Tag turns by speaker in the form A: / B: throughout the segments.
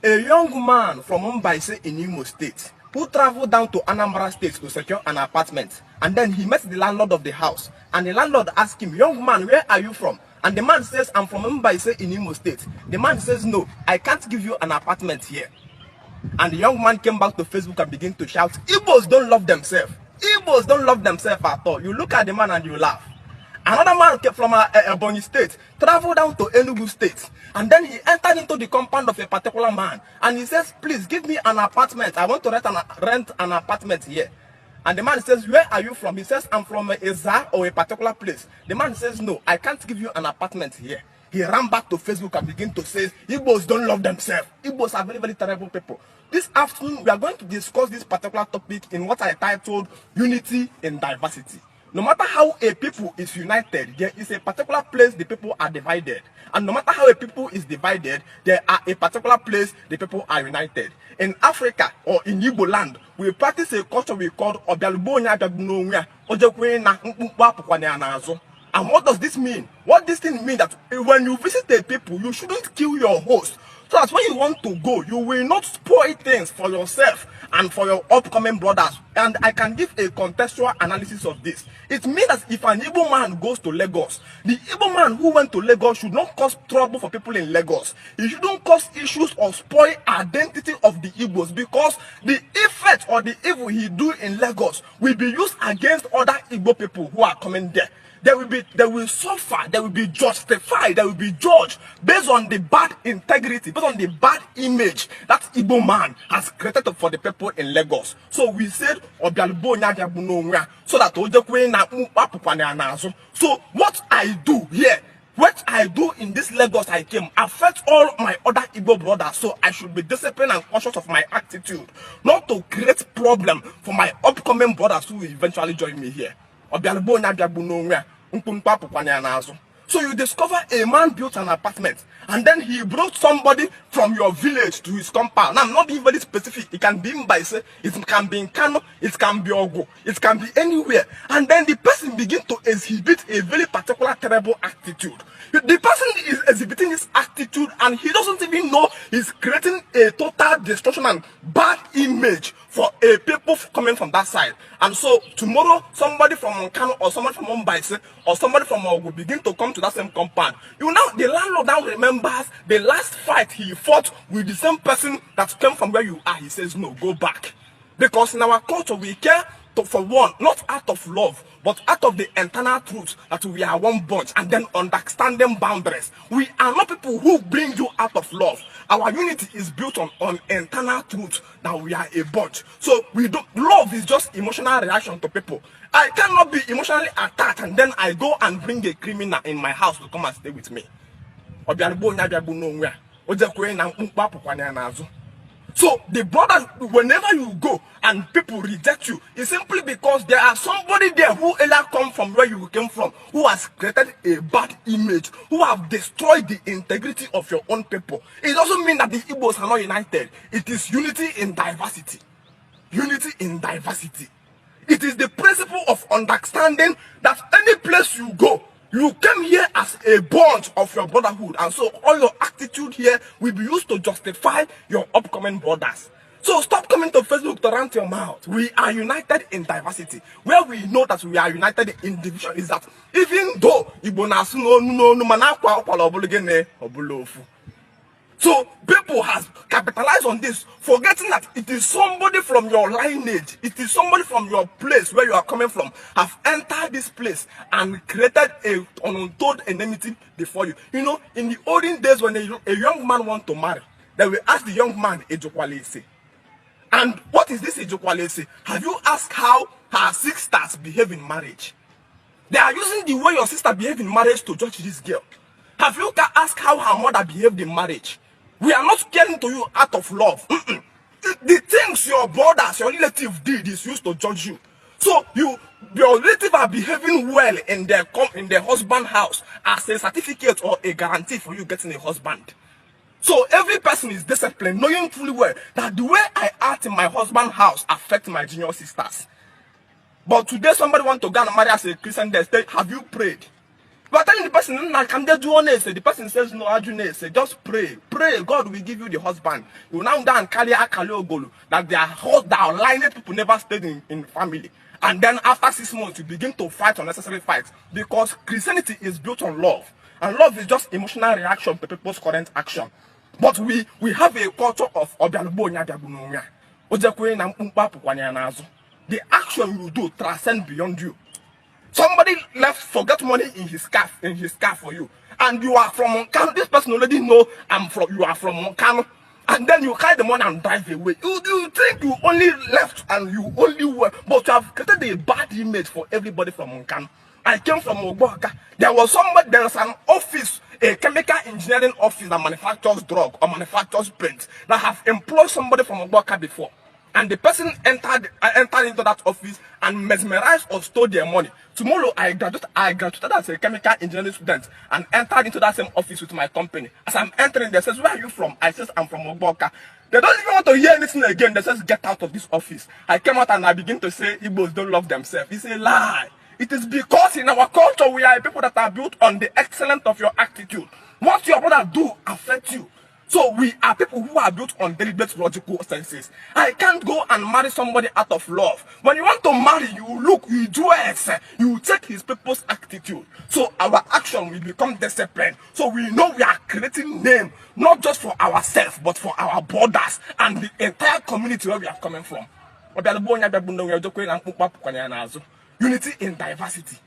A: A young man from Mumbai in Imo State who traveled down to Anambra State to secure an apartment, and then he met the landlord of the house, and the landlord asked him, "Young man, where are you from?" And the man says, "I'm from Mumbai in Imo State." The man says, "No, I can't give you an apartment here." And the young man came back to Facebook and began to shout, "Igbos don't love themselves. Igbos don't love themselves at all." You look at the man and you laugh. Another man came from Ebonyi State, traveled down to Enugu State, and then he entered into the compound of a particular man, and he says, "Please give me an apartment. I want to rent an apartment here." And the man says, "Where are you from?" He says, "I'm from Eza or a particular place." The man says, "No, I can't give you an apartment here." He ran back to Facebook and began to say, "Igbos don't love themselves. Igbos are very, very terrible people." This afternoon, we are going to discuss this particular topic in what I titled Unity in Diversity. No matter how a people is united, there is a particular place the people are divided. And no matter how a people is divided, there are a particular place the people are united. In Africa or in Igbo land, we practice a culture we call Obialubonya Biabunonya, Ojekwena Nkwapukwanyanazo. And what does this mean? What this thing means that when you visit a people, you shouldn't kill your host. So that when you want to go, you will not spoil things for yourself and for your upcoming brothers. And I can give a contextual analysis of this. It means that if an Igbo man goes to Lagos, the Igbo man who went to Lagos should not cause trouble for people in Lagos. He shouldn't cause issues or spoil identity of the Igbos, because the effect or the evil he do in Lagos will be used against other Igbo people who are coming there. They will suffer, they will be justified, they will be judged based on the bad integrity, based on the bad image that Igbo man has created for the people in Lagos. So we said, so that so what I do here, what I do in this Lagos I came, affects all my other Igbo brothers. So I should be disciplined and cautious of my attitude, not to create problem for my upcoming brothers who will eventually join me here. So you discover a man built an apartment, and then he brought somebody from your village to his compound. Now, I'm not being very specific. It can be in Baise, it can be in Kano, it can be Ogo, it can be anywhere. And then the person begins to exhibit a very particular terrible attitude. The person is exhibiting this attitude, and he doesn't even know he's creating a total destruction and bad image for a people coming from that side. And so tomorrow, somebody from Kano or somebody from Mumbai or somebody from Ogo begin to come to that same compound. You know, the landlord now remembers the last fight he fought with the same person that came from where you are. He says, "No, go back." Because in our culture, we care for one, not out of love, but out of the internal truth that we are one bunch, and then understanding boundaries. We are not people who bring you out of love. Our unity is built on internal truth that we are a bunch. So love is just emotional reaction to people. I cannot be emotionally attacked and then I go and bring a criminal in my house to come and stay with me. So the brothers, whenever you go and people reject you, it's simply because there are somebody there who earlier come from where you came from, who has created a bad image, who have destroyed the integrity of your own people. It doesn't mean that the Igbos are not united. It is unity in diversity. Unity in diversity. It is the principle of understanding that any place you go, you came here as a bunch of your brotherhood, and so all your attitude here will be used to justify your upcoming brothers. So stop coming to Facebook to rant your mouth. We are united in diversity. Where we know that we are united in division is that even though so people has capitalized on this, forgetting that it is somebody from your lineage, it is somebody from your place where you are coming from, have entered this place and created an untold enmity before you. You know, in the olden days when a young man wants to marry, they will ask the young man ejokwalese. And what is this ejokwalese? Have you asked how her sisters behave in marriage? They are using the way your sister behaved in marriage to judge this girl. Have you asked how her mother behaved in marriage? We are not caring to you out of love. The things your brothers, your relative did is used to judge you. So your relative are behaving well in their husband house as a certificate or a guarantee for you getting a husband. So every person is disciplined, knowing fully well that the way I act in my husband's house affects my junior sisters. But today somebody wants to go and marry as a Christian, they say, "Have you prayed? You are telling the person, "Nah, can they do honest?" The person says, "No, I do not." Just pray. Pray. God will give you the husband. You will now down carry Ogolu that their lineage people never stayed in family. And then after 6 months, you begin to fight unnecessary fights. Because Christianity is built on love. And love is just emotional reaction to people's current action. But we have a culture of the action you do transcend beyond you. Somebody left forget money in his car for you, and you are from Moncano. This person already know you are from Moncano, and then you carry the money and drive away. You think you only left and you only were, but you have created a bad image for everybody from Moncano. I came from Ogbonka. There's an office, a chemical engineering office that manufactures drug or manufactures paint, that have employed somebody from Ogbonka before. And the person entered into that office and mesmerized or stole their money. Tomorrow, I graduated as a chemical engineering student and entered into that same office with my company. As I'm entering, they says, "Where are you from?" I says, "I'm from Ogbonka." They don't even want to hear anything again. They says, "Get out of this office." I came out and I begin to say, "Igbos don't love themselves." It's a lie. It is because in our culture, we are people that are built on the excellence of your attitude. What your brother do affects you. So we are people who are built on deliberate logical senses. I can't go and marry somebody out of love. When you want to marry, you do it. You check his people's attitude. So our action will become disciplined. So we know we are creating name, not just for ourselves, but for our brothers and the entire community where we are coming from. Unity in diversity.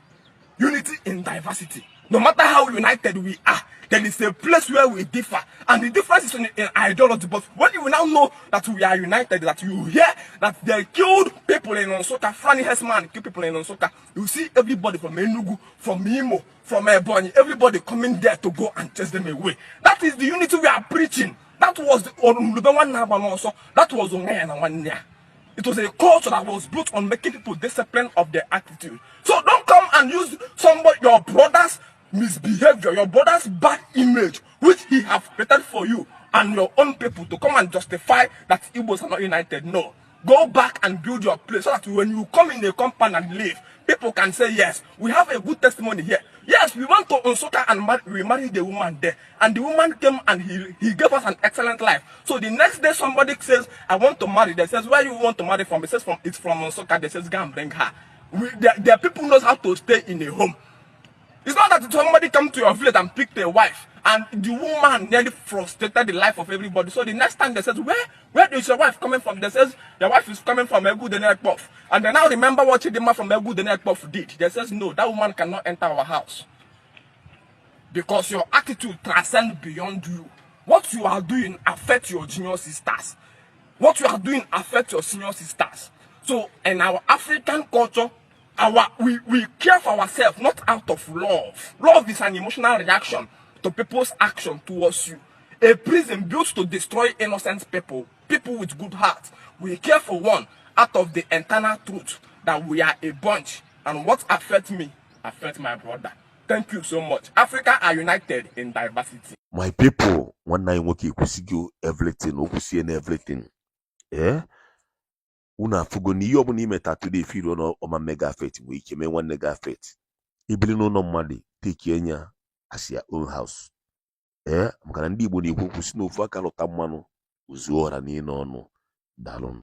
A: Unity in diversity. No matter how united we are, there is a place where we differ. And the difference is in ideology. But when you now know that we are united, that you hear that they killed people in Onsoka, Franny Hesman killed people in Onsoka, you see everybody from Enugu, from Imo, from Ebonyi, everybody coming there to go and chase them away. That is the unity we are preaching. That was the that was it was a culture that was built on making people disciplined of their attitude. So don't come and use your brother's misbehavior, your brother's bad image, which he have created for you and your own people, to come and justify that Igbos are not united. No. Go back and build your place so that when you come in a compound and live, people can say, "Yes, we have a good testimony here. Yes, we went to Onsoka and we married the woman there. And the woman came and he gave us an excellent life." So the next day somebody says, "I want to marry." They says, "Where you want to marry from?" It says, "It's from Onsoka." They says, "Go and bring her." Their people knows how to stay in a home. It's not that somebody come to your village and picked a wife and the woman nearly frustrated the life of everybody. So the next time they says, where is your wife coming from?" They says, "Your wife is coming from Egu Denekpof." And they now remember what Chidima from Egu Denekpof did. They says, "No, that woman cannot enter our house." Because your attitude transcends beyond you. What you are doing affects your junior sisters. What you are doing affects your senior sisters. So in our African culture, we care for ourselves, not out of love. Love is an emotional reaction to people's action towards you. A prison built to destroy innocent people with good hearts. We care for one out of the internal truth that we are a bunch, and what affects me affects my brother. Thank you so much. Africa are united in diversity.
B: My people, one night working everything, everything. Yeah. Una fugo ni yobu ni meta today feed on my mega fete we came one mega fete. Ibili no money take Kenya as your own house. I'm gonna need money who snow for a lot of mano uzuora ni no dalon.